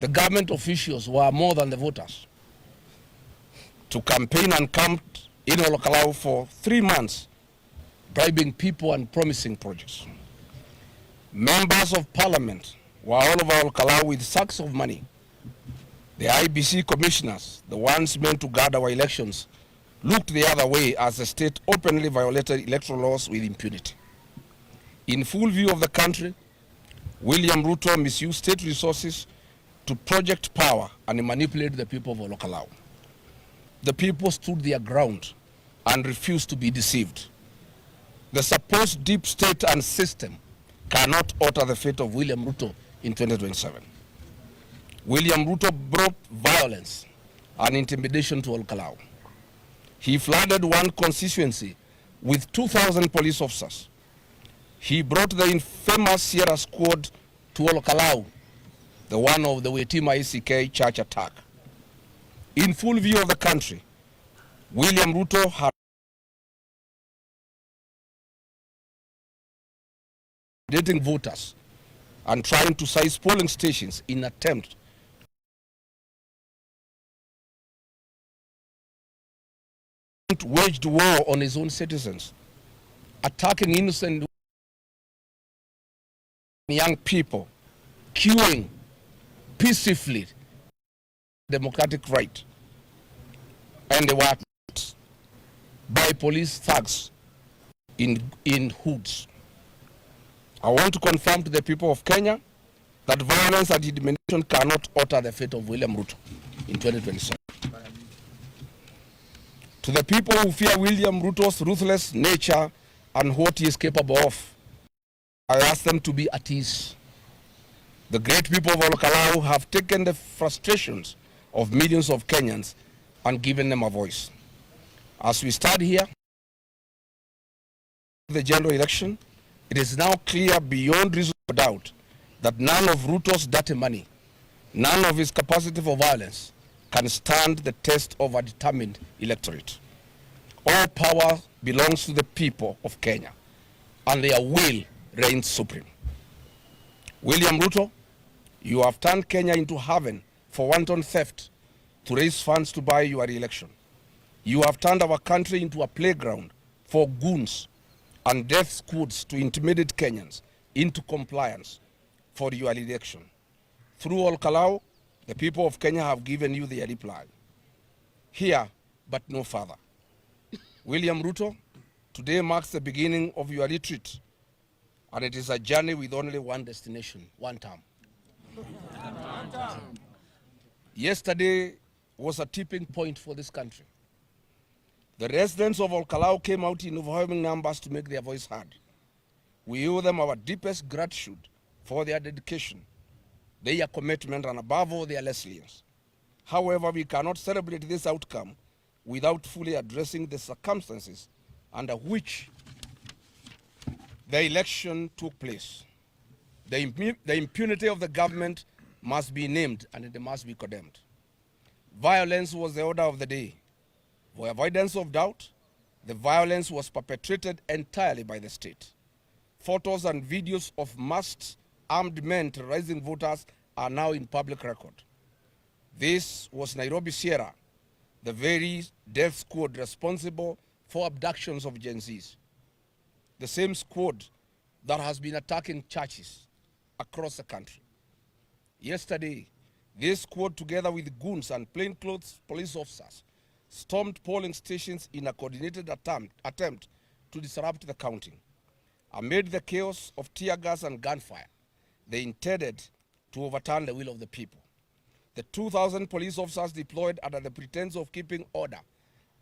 The government officials were more than the voters. To campaign and camped in Ol Kalou for 3 months, bribing people and promising projects. Members of parliament were all over Ol Kalou with sacks of money. The IBC commissioners, the ones meant to guard our elections, looked the other way as the state openly violated electoral laws with impunity. In full view of the country, William Ruto misused state resources to project power and manipulate the people of Ol Kalou. The people stood their ground and refused to be deceived. The supposed deep state and system cannot alter the fate of William Ruto in 2027. William Ruto brought violence and intimidation to Ol Kalou. He flooded one constituency with 2,000 police officers. He brought the infamous Sierra Squad to Ol Kalou, the one of the Wetima ECK church attack. In full view of the country, William Ruto had dating voters and trying to seize polling stations in attempt waged war on his own citizens, attacking innocent young people, queuing peacefully democratic right, and they were attacked by police thugs in hoods. I want to confirm to the people of Kenya that violence and intimidation cannot alter the fate of William Ruto in 2027. To the people who fear William Ruto's ruthless nature and what he is capable of, I ask them to be at ease. The great people of Ol Kalou have taken the frustrations of millions of Kenyans and given them a voice. As we start here, the general election, it is now clear beyond reasonable doubt that none of Ruto's dirty money, none of his capacity for violence can stand the test of a determined electorate. All power belongs to the people of Kenya, and their will reigns supreme. William Ruto, you have turned Kenya into heaven for wanton theft to raise funds to buy your re-election. You have turned our country into a playground for goons and death squads to intimidate Kenyans into compliance for your election. Through Ol Kalou, the people of Kenya have given you their reply. Here, but no further. William Ruto, today marks the beginning of your retreat, and it is a journey with only one destination, one term. Yesterday was a tipping point for this country. The residents of Ol Kalou came out in overwhelming numbers to make their voice heard. We owe them our deepest gratitude for their dedication, their commitment, and above all, their resilience. However, we cannot celebrate this outcome without fully addressing the circumstances under which the election took place. The impunity of the government must be named and it must be condemned. Violence was the order of the day. For avoidance of doubt, the violence was perpetrated entirely by the state. Photos and videos of masked armed men terrorizing voters are now in public record. This was Nairobi Sierra, the very death squad responsible for abductions of Gen Zs. The same squad that has been attacking churches across the country. Yesterday, this squad, together with goons and plainclothes police officers, stormed polling stations in a coordinated attempt to disrupt the counting. Amid the chaos of tear gas and gunfire, they intended to overturn the will of the people. The 2,000 police officers deployed under the pretense of keeping order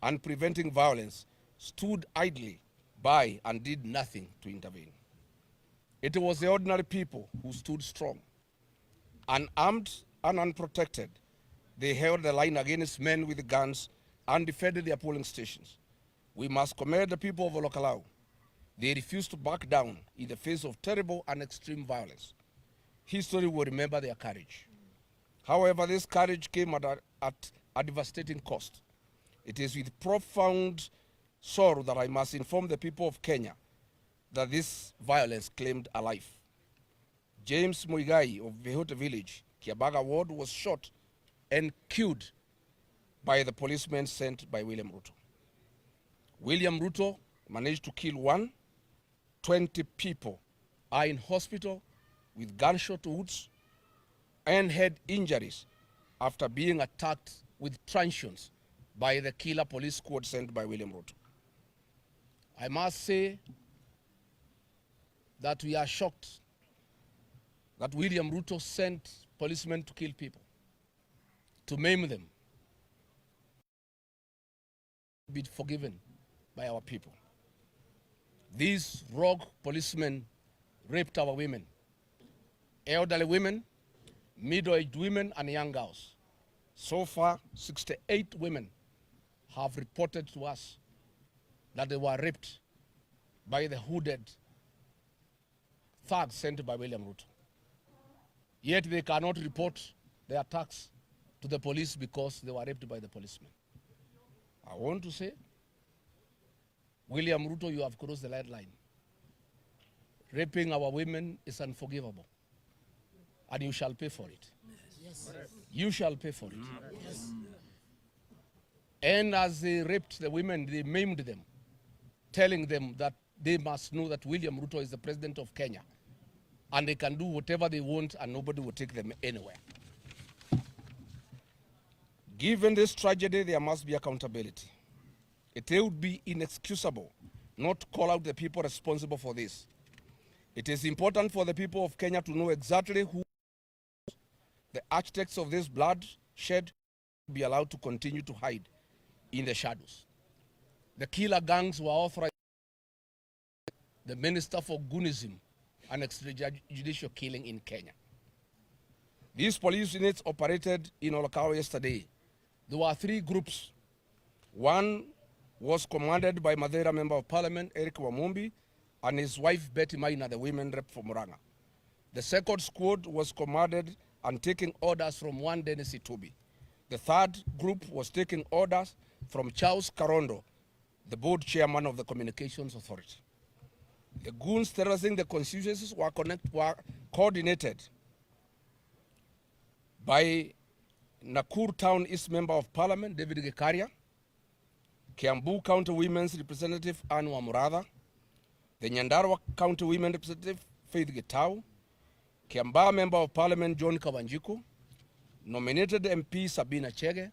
and preventing violence stood idly by and did nothing to intervene. It was the ordinary people who stood strong. Unarmed and unprotected, they held the line against men with guns and defended their polling stations. We must commend the people of Ol Kalou. They refused to back down in the face of terrible and extreme violence. History will remember their courage. However, this courage came at a devastating cost. It is with profound sorrow that I must inform the people of Kenya that this violence claimed a life. James Muigai of Vehote village Kiabaga ward was shot and killed by the policemen sent by William Ruto. William Ruto managed to kill 20 people are in hospital with gunshot wounds and head injuries after being attacked with truncheons by the killer police squad sent by William Ruto. I must say that we are shocked that William Ruto sent policemen to kill people, to maim them, be forgiven by our people. These rogue policemen raped our women, elderly women, middle-aged women, and young girls. So far, 68 women have reported to us that they were raped by the hooded thugs sent by William Ruto. Yet they cannot report the attacks to the police because they were raped by the policemen. I want to say, William Ruto, you have crossed the red line. Raping our women is unforgivable, and you shall pay for it. Yes. You shall pay for it. Yes. And as they raped the women, they maimed them, telling them that they must know that William Ruto is the president of Kenya, and they can do whatever they want and nobody will take them anywhere. Given this tragedy, there must be accountability. It would be inexcusable not to call out the people responsible for this. It is important for the people of Kenya to know exactly who the architects of this bloodshed be allowed to continue to hide in the shadows. The killer gangs were authorized by the Minister for Goonism and extrajudicial killing in Kenya. These police units operated in Ol Kalou yesterday. There were 3 groups. One was commanded by Madeira Member of Parliament Eric Wamumbi and his wife Betty Maina, the women rep for Muranga. The second squad was commanded and taking orders from one Dennis Itubi. The third group was taking orders from Charles Karondo, the board chairman of the Communications Authority. The goons terrorizing the constituencies were coordinated by Nakuru Town East Member of Parliament David Gekaria, Kiambu County Women's Representative Anne Wamuratha, the Nyandarua County Women Representative Faith Getau, Kiambaa Member of Parliament John Kawanjiku, nominated MP Sabina Chege,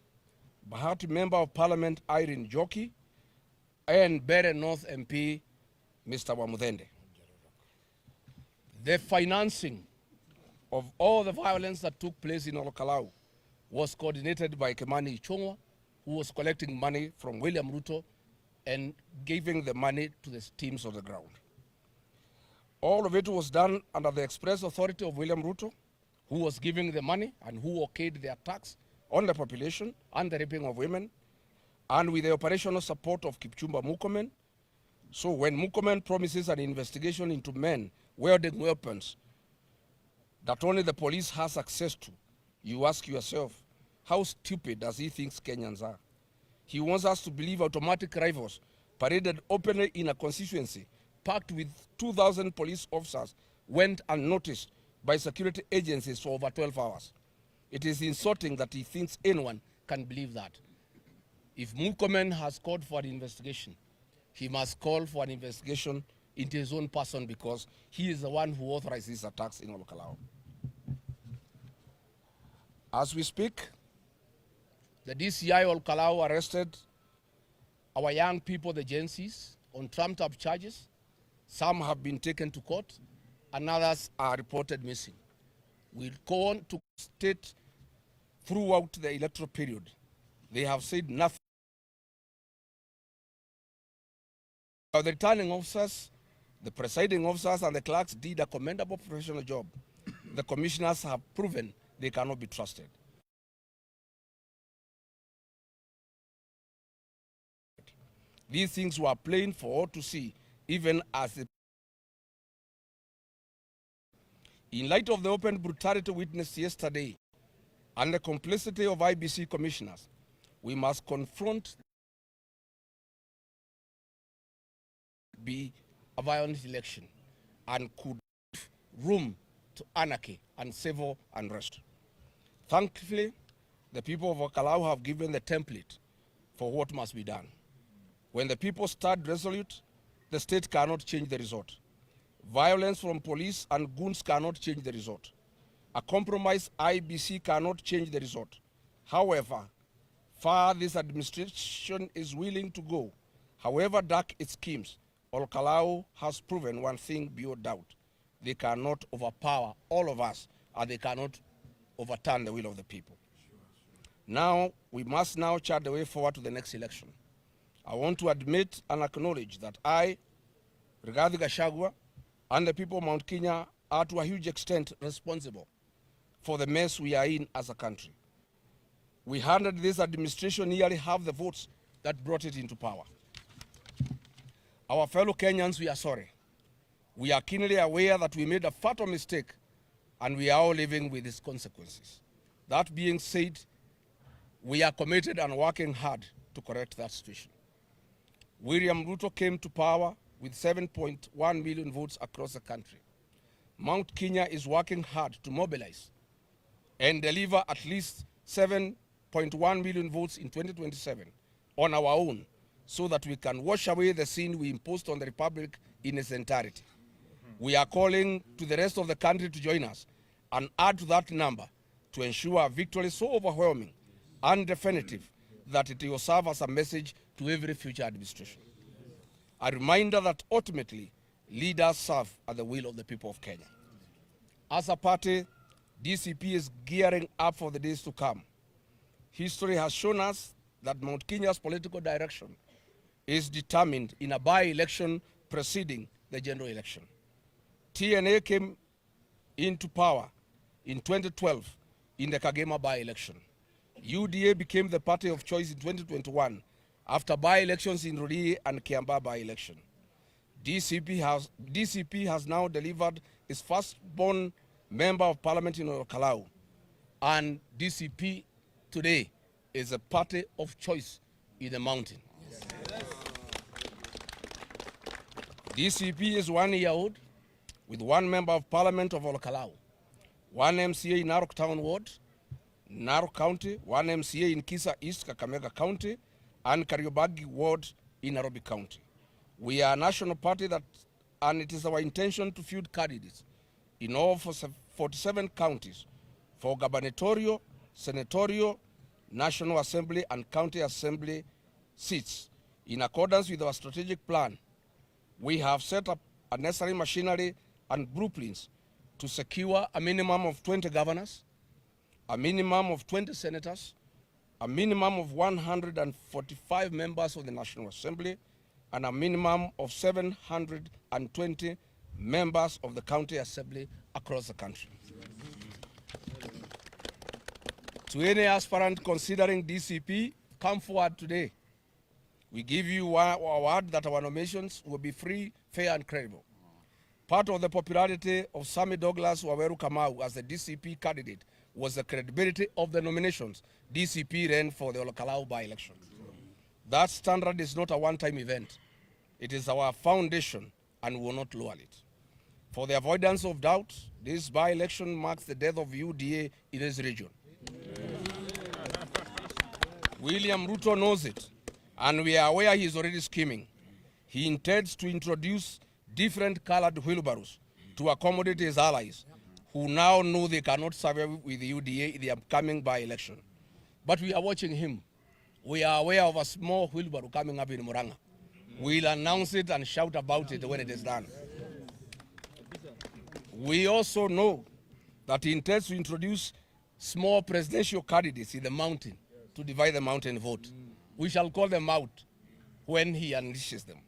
Bahati Member of Parliament Irene Joki, and Bere North MP Mr. Wamudende. The financing of all the violence that took place in Ol Kalou was coordinated by Kimani Ichung'wa, who was collecting money from William Ruto and giving the money to the teams on the ground. All of it was done under the express authority of William Ruto, who was giving the money and who okayed the attacks on the population and the raping of women, and with the operational support of Kipchumba Murkomen. So when Murkomen promises an investigation into men wielding weapons that only the police has access to, you ask yourself, how stupid does he think Kenyans are? He wants us to believe automatic rifles paraded openly in a constituency packed with 2,000 police officers went unnoticed by security agencies for over 12 hours. It is insulting that he thinks anyone can believe that. If Murkomen has called for an investigation, he must call for an investigation into his own person because he is the one who authorized these attacks in Ol Kalou. As we speak, the DCI Ol Kalou arrested our young people, the Gen Zs, on trumped-up charges. Some have been taken to court, and others are reported missing. We'll go on to state throughout the electoral period. They have said nothing. The returning officers, the presiding officers, and the clerks did a commendable professional job. The commissioners have proven they cannot be trusted. These things were plain for all to see, even as the... In light of the open brutality witnessed yesterday and the complicity of IBC commissioners, we must confront be a violent election and could give room to anarchy and civil unrest. Thankfully, the people of Ol Kalou have given the template for what must be done. When the people stand resolute, the state cannot change the result. Violence from police and goons cannot change the result. A compromised IBC cannot change the result. However, far this administration is willing to go, however dark its schemes, Ol Kalou has proven one thing beyond doubt. They cannot overpower all of us, and they cannot overturn the will of the people. Now, we must now chart the way forward to the next election. I want to admit and acknowledge that I, Rigathi Gachagua, and the people of Mount Kenya are to a huge extent responsible for the mess we are in as a country. We handed this administration nearly half the votes that brought it into power. Our fellow Kenyans, we are sorry. We are keenly aware that we made a fatal mistake, and we are all living with its consequences. That being said, we are committed and working hard to correct that situation. William Ruto came to power with 7.1 million votes across the country. Mount Kenya is working hard to mobilize and deliver at least 7.1 million votes in 2027 on our own, so that we can wash away the sin we imposed on the Republic in its entirety. We are calling to the rest of the country to join us and add to that number to ensure a victory so overwhelming and definitive that it will serve as a message to every future administration. A reminder that ultimately leaders serve at the will of the people of Kenya. As a party, DCP is gearing up for the days to come. History has shown us that Mount Kenya's political direction is determined in a by-election preceding the general election. TNA came into power in 2012 in the Kagema by-election. UDA became the party of choice in 2021 after by-elections in Rurii and Kiambaa by-election. DCP has now delivered its first-born member of parliament in Ol Kalou, and DCP today is a party of choice in the mountain. DCP is 1 year old with one member of parliament of Ol Kalou, one MCA in Narok Town Ward, Narok County, one MCA in Kisa East, Kakamega County, and Kariobangi Ward in Nairobi County. We are a national party and it is our intention to field candidates in all 47 counties for gubernatorial, senatorial, National Assembly, and County Assembly seats. In accordance with our strategic plan, we have set up a necessary machinery and blueprints to secure a minimum of 20 governors, a minimum of 20 senators, a minimum of 145 members of the National Assembly, and a minimum of 720 members of the County Assembly across the country. To any aspirant considering DCP, come forward today. We give you our word that our nominations will be free, fair, and credible. Part of the popularity of Sammy Douglas Waweru Kamau as the DCP candidate was the credibility of the nominations DCP ran for the Ol Kalou by-election. That standard is not a one-time event. It is our foundation, and we will not lower it. For the avoidance of doubt, this by-election marks the death of UDA in this region. William Ruto knows it, and we are aware he is already scheming. He intends to introduce different colored wheelbarrows to accommodate his allies, who now know they cannot survive with the UDA in the upcoming by-election. But we are watching him. We are aware of a small wheelbarrow coming up in Muranga. We'll announce it and shout about it when it is done. We also know that he intends to introduce small presidential candidates in the mountain to divide the mountain vote. We shall call them out when he unleashes them.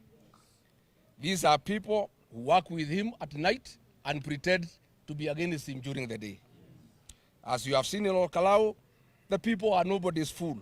These are people who work with him at night and pretend to be against him during the day. As you have seen in Ol Kalou, the people are nobody's fool.